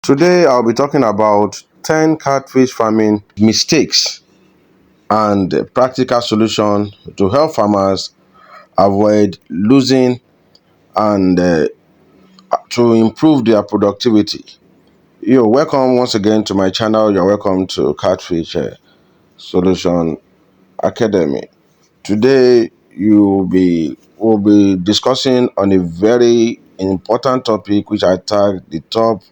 Today I'll be talking about 10 catfish farming mistakes and practical solution to help farmers avoid losing and to improve their productivity. You're welcome once again to my channel. You're welcome to Catfish Solution Academy. Today we'll be discussing on a very important topic which I tagged top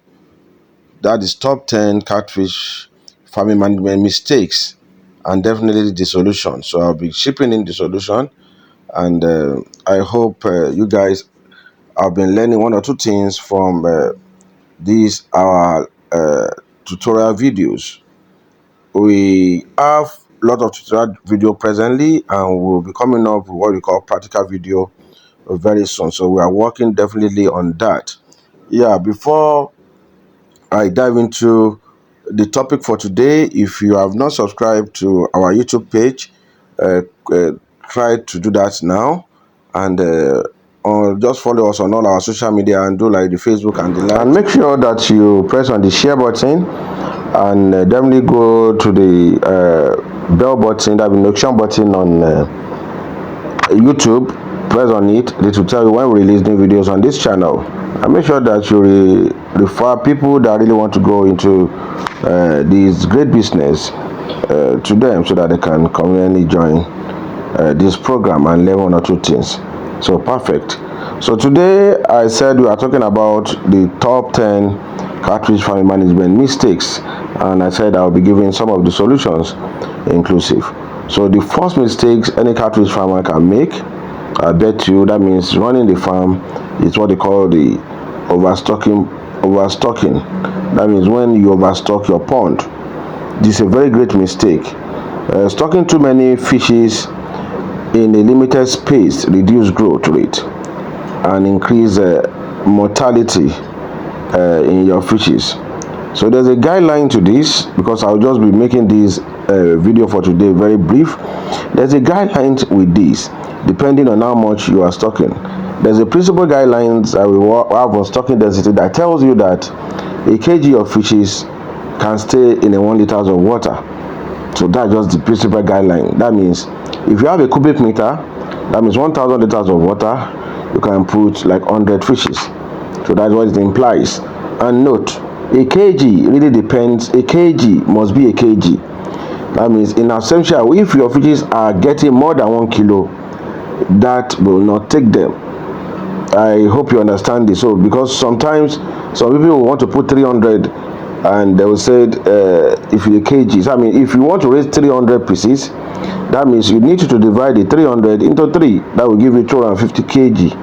10 catfish farming management mistakes and definitely the solution. So I'll be shipping in the solution, and I hope you guys have been learning one or two things from these our tutorial videos. We have a lot of tutorial video presently, and we'll be coming up with what we call practical video very soon. So we are working definitely on that. Yeah, before I dive into the topic for today, if you have not subscribed to our YouTube page, uh, uh, try to do that now, and or just follow us on all our social media and do like the Facebook and the like. And make sure that you press on the share button, and definitely go to the bell button, that notification button on YouTube. Press on it. It will tell you when we release new videos on this channel. And make sure that you refer people that really want to go into this great business to them, so that they can conveniently join this program and learn one or two things. So perfect. So today I said we are talking about the top 10 catfish farming management mistakes, and I said I'll be giving some of the solutions inclusive. So the first mistakes any catfish farmer can make, I bet you, that means running the farm, is what they call the overstocking. That means when you overstock your pond. This is a very great mistake. Stocking too many fishes in a limited space reduce growth rate and increase mortality in your fishes. So there's a guideline to this, because I'll just be making this video for today very brief. There's a guideline with this, depending on how much you are stocking. There's a principal guidelines that we have on stocking density that tells you that a kg of fishes can stay in a 1 liter of water. So that's just the principal guideline. That means if you have a cubic meter, that means 1,000 liters of water, you can put like 100 fishes. So that's what it implies. And note, a kg really depends. A kg must be a kg. That means in essential, if your fishes are getting more than 1 kilo, that will not take them. I hope you understand this. So because sometimes some people will want to put 300, and they will say if you kgs, I mean, if you want to raise 300 pieces, that means you need to divide the 300 into 3. That will give you 250 kg.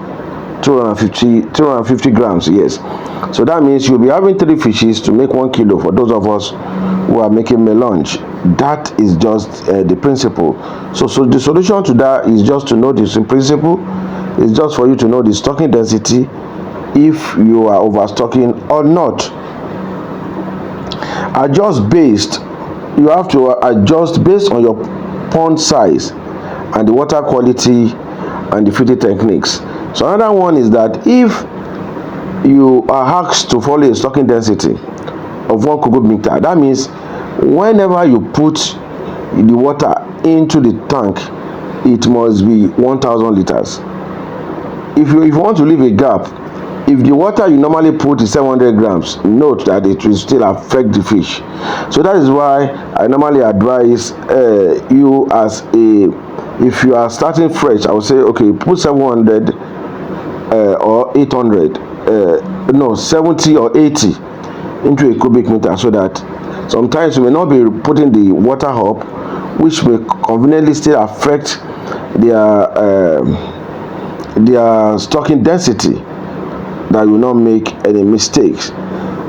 250 grams, yes. So that means you'll be having 3 fishes to make 1 kilo for those of us who are making melange. That is just the principle. So the solution to that is just to know this in principle. It's just for you to know the stocking density, if you are overstocking or not. You have to adjust based on your pond size and the water quality and the feeding techniques. So another one is that if you are asked to follow a stocking density of 1 cubic meter, that means whenever you put the water into the tank, it must be 1,000 liters. If you want to leave a gap, if the water you normally put is 700 grams, note that it will still affect the fish. So that is why I normally advise you, as if you are starting fresh, I would say, okay, put 700 or 800, 70 or 80 into a cubic meter, so that sometimes you may not be putting the water up, which may conveniently still affect their stocking density, that will not make any mistakes.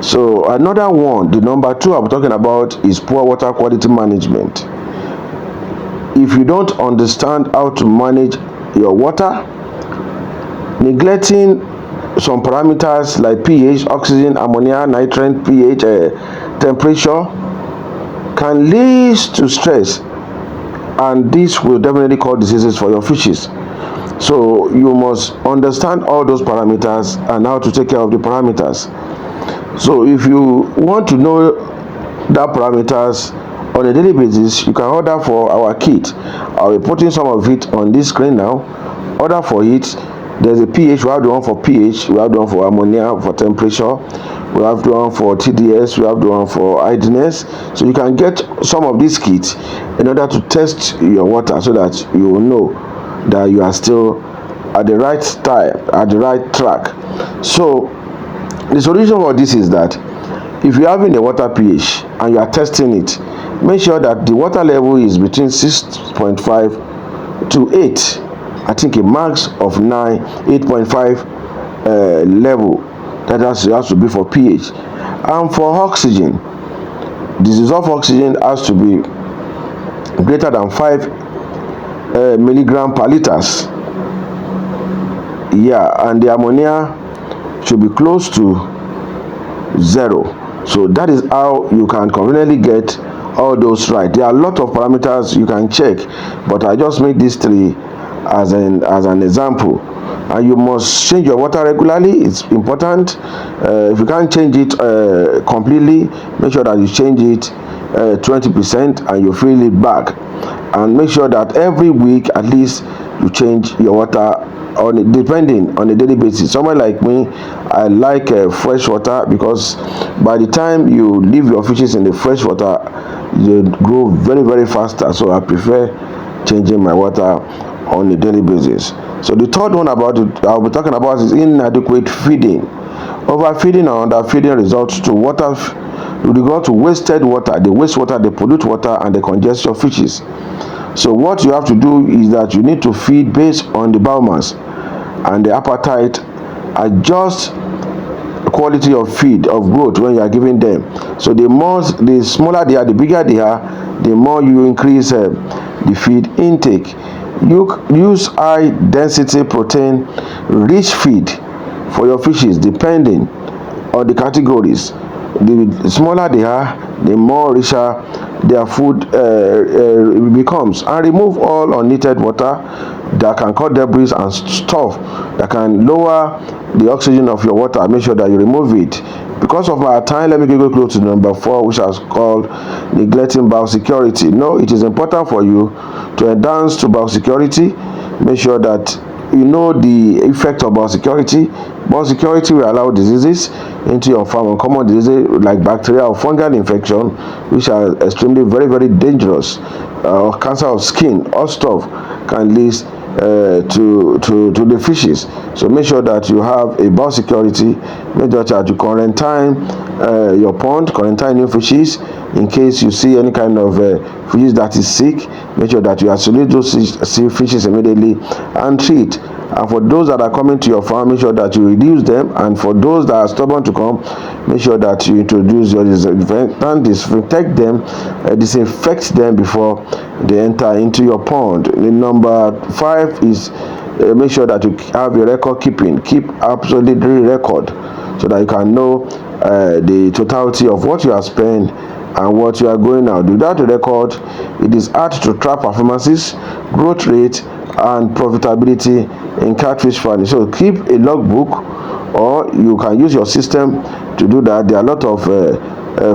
So another one, the number 2 I'm talking about, is poor water quality management. If you don't understand how to manage your water, neglecting some parameters like pH, oxygen, ammonia, nitrogen, pH, temperature, can lead to stress, and this will definitely cause diseases for your fishes. So you must understand all those parameters and how to take care of the parameters. So if you want to know that parameters on a daily basis, you can order for our kit. I'll be putting some of it on this screen now. Order for it. There's a pH. We have the one for pH, we have the one for ammonia, for temperature, we have the one for TDS, we have the one for idleness. So you can get some of these kits in order to test your water, so that you will know that you are still at the right time, at the right track. So the solution for this is that if you are having a water pH and you are testing it, make sure that the water level is between 6.5 to 8. I think a max of 9, 8.5 level. That has to be for pH. And for oxygen, the dissolved oxygen has to be greater than 5 milligram per liters. Yeah, and the ammonia should be close to 0. So that is how you can conveniently get all those right. There are a lot of parameters you can check, but I just made these 3 as an example. And you must change your water regularly. It's important. If you can't change it completely, make sure that you change it 20% and you fill it back. And make sure that every week at least you change your water, on depending on a daily basis. Someone like me, I like fresh water, because by the time you leave your fishes in the fresh water, they grow very, very faster. So I prefer changing my water on a daily basis. So the third one I'll be talking about is inadequate feeding. Overfeeding and underfeeding results to water with regard to wasted water, the wastewater, the polluted water, and the congest your fishes. So what you have to do is that you need to feed based on the biomass and the appetite. Adjust quality of feed, of growth, when you are giving them. So the smaller they are, the bigger they are, the more you increase the feed intake. You use high density protein rich feed for your fishes, depending on the categories. The smaller they are, the more richer their food becomes. And remove all unneeded water that can cause debris and stuff that can lower the oxygen of your water. Make sure that you remove it. Because of our time, let me go close to number 4, which is called neglecting biosecurity. No, it is important for you to enhance to biosecurity. Make sure that you know the effect of biosecurity. Biosecurity will allow diseases into your farm, uncommon diseases like bacterial or fungal infection, which are extremely very, very dangerous, or cancer of skin, all stuff can lead to the fishes. So make sure that you have a biosecurity. Make sure that you quarantine your pond, quarantine new fishes. In case you see any kind of fishes that is sick, make sure that you isolate those fishes immediately and treat. And for those that are coming to your farm, make sure that you reduce them. And for those that are stubborn to come, make sure that you introduce your disinfectant, disinfect them, disinfect them before they enter into your pond. The number 5 is make sure that you have a record keeping. Keep absolutely record, so that you can know the totality of what you have spent and what you are going out. Without a record, it is hard to track performances, growth rate, and profitability in catfish farming. So keep a logbook, or you can use your system to do that. There are a lot of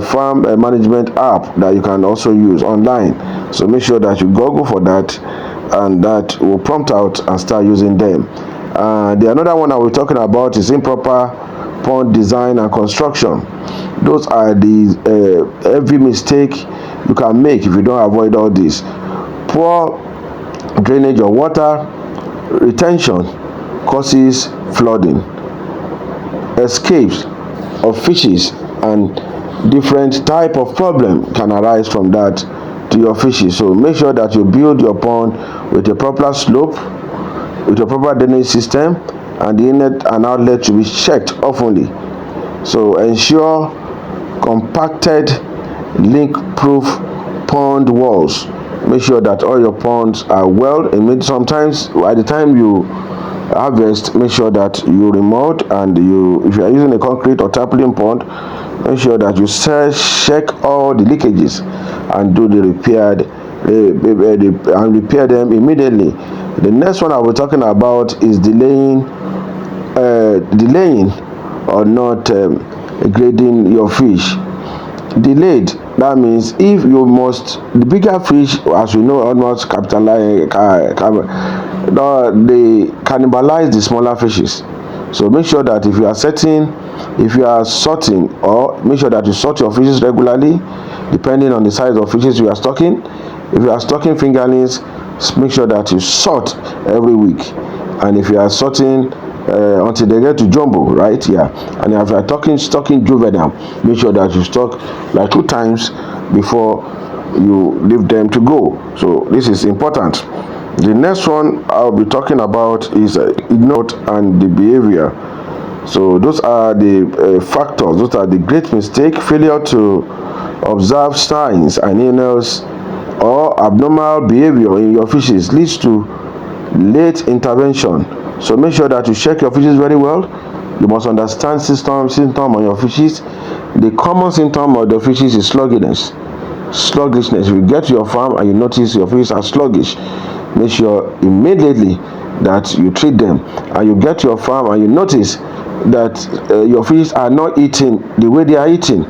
farm management app that you can also use online. So make sure that you Google for that, and that will prompt out and start using them. The another one that we're talking about is improper pond design and construction. Those are the every mistake you can make if you don't avoid all this. Poor drainage of water retention causes flooding. Escapes of fishes and different type of problem can arise from that to your fishes. So make sure that you build your pond with a proper slope, with a proper drainage system, and the inlet and outlet should be checked oftenly. So ensure compacted leak-proof pond walls. Make sure that all your ponds are well. And sometimes by the time you harvest, make sure that you remote, and if you are using a concrete or tarpaulin pond, make sure that you check all the leakages and do the repaired and repair them immediately. The next one I was talking about is delaying or not grading your fish. Delayed, that means if you must, the bigger fish, as we know, almost capitalize, they cannibalize the smaller fishes. So make sure that if you are sorting, or make sure that you sort your fishes regularly, depending on the size of fishes you are stocking. If you are stocking fingerlings, make sure that you sort every week. And if you are sorting until they get to jumbo, right? Yeah. And if you are stocking juvenile, make sure that you stock like 2 times before you leave them to go. So this is important. The next one I'll be talking about is ignore and the behavior. So those are the factors, those are the great mistake. Failure to observe signs and signals or abnormal behavior in your fishes leads to late intervention. So make sure that you check your fishes very well. You must understand symptom on your fishes. The common symptom of the fishes is sluggishness. If you get to your farm and you notice your fishes are sluggish, make sure immediately that you treat them. And you get to your farm and you notice that your fishes are not eating the way they are eating,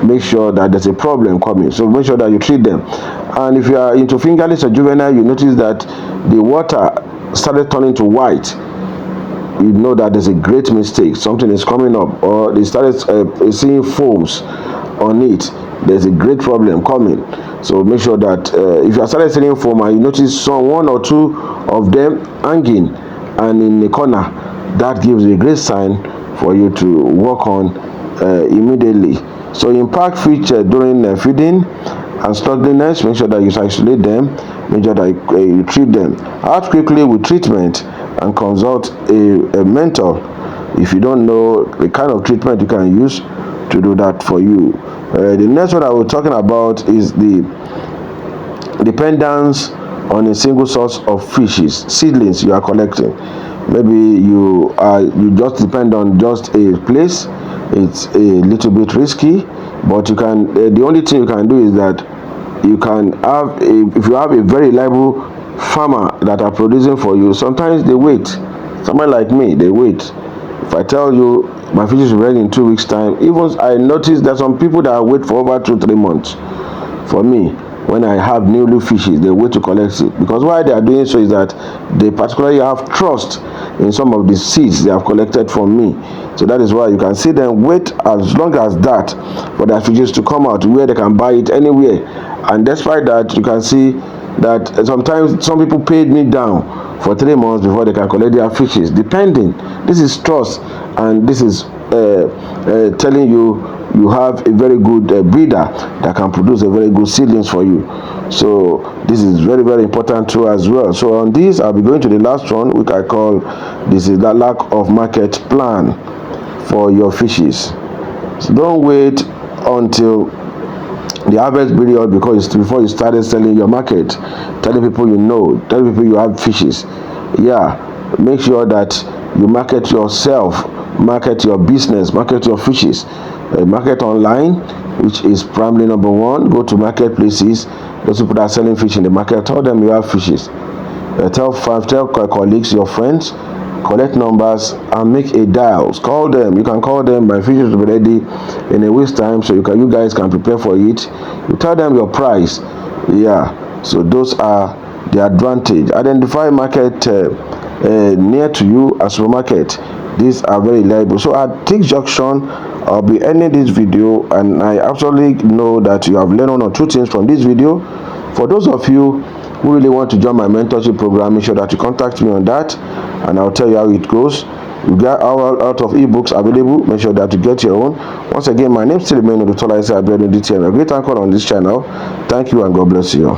make sure that there's a problem coming. So make sure that you treat them. And if you are into fingerlings or juvenile, you notice that the water started turning to white, you know that there's a great mistake. Something is coming up, or they started seeing foams on it. There's a great problem coming. So make sure that if you are started seeing foam and you notice one or two of them hanging and in the corner, that gives a great sign for you to work on immediately. So impact fish during feeding and strugglingness, make sure that you isolate them, make sure that you treat them. Act quickly with treatment and consult a mentor if you don't know the kind of treatment you can use to do that for you. The next one I was talking about is the dependence on a single source of fishes, seedlings you are collecting. Maybe you just depend on just a place. It's a little bit risky, but you can the only thing you can do is that you can have if you have a very reliable farmer that are producing for you. Sometimes they wait. Somebody like me, they wait. If I tell you my fish is ready in 2 weeks time, even I notice that some people that wait for over 2-3 months. For me, when I have newly fishes, they wait to collect it, because why they are doing so is that they particularly have trust in some of the seeds they have collected from me. So that is why you can see them wait as long as that for their fishes to come out where they can buy it anywhere. And despite that, you can see that sometimes some people paid me down for 3 months before they can collect their fishes, depending. This is trust, and this is telling you have a very good breeder that can produce a very good seedlings for you. So this is very, very important too as well. So on this, I'll be going to the last one, which I call this is the lack of market plan for your fishes. So don't wait until the harvest period before you started selling your market, telling people telling people you have fishes. Yeah, make sure that you market yourself, market your business, market your fishes. Market online, which is primarily number one. Go to marketplaces, those people that are selling fish in the market, tell them you have fishes. Tell colleagues, your friends, collect numbers and make a dials. Call them. You can call them. My fishes will be ready in a week's time, so you guys can prepare for it. You tell them your price. Yeah. So those are the advantage. Identify market near to you, a supermarket. These are very reliable. So at Tick Junction, I'll be ending this video, and I absolutely know that you have learned 1 or 2 things from this video. For those of you who really want to join my mentorship program, make sure that you contact me on that, and I'll tell you how it goes. You get out of ebooks available. Make sure that you get your own. Once again, my name is still Menu Dutola. I say I'm a great anchor on this channel. Thank you, and God bless you.